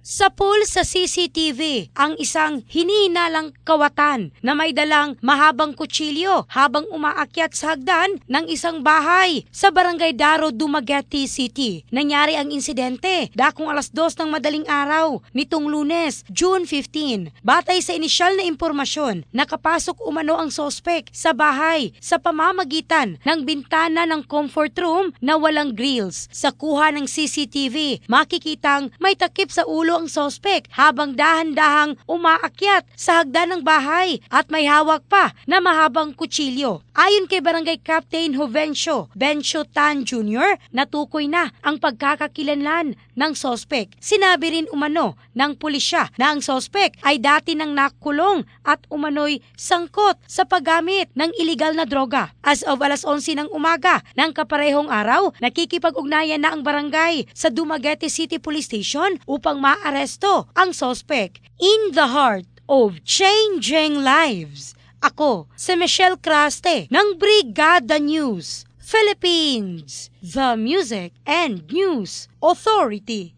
Sapul sa CCTV ang isang hinihinalang kawatan na may dalang mahabang kutsilyo habang umaakyat sa hagdan ng isang bahay sa Barangay Daro, Dumaguete City. Nangyari ang insidente dakong 2:00 ng madaling araw nitong Lunes, June 15. Batay sa inisyal na impormasyon, nakapasok umano ang sospek sa bahay sa pamamagitan ng bintana ng comfort room na walang grills. Sa kuha ng CCTV, makikitang may takip sa ulo ang sospek habang dahan-dahang umaakyat sa hagdan ng bahay at may hawak pa na mahabang kutsilyo. Ayon kay Barangay Captain Jovencio Tan Jr., natukoy na ang pagkakakilanlan ng sospek. Sinabi rin umano ng pulisya na ang sospek ay dati nang nakulong at umano'y sangkot sa paggamit ng iligal na droga. As of 11:00 ng umaga ng kaparehong araw, nakikipag-ugnayan na ang barangay sa Dumaguete City Police Station upang maaresto ang sospek. In the heart of changing lives, ako si Michelle Craste ng Brigada News Philippines, the Music and News Authority.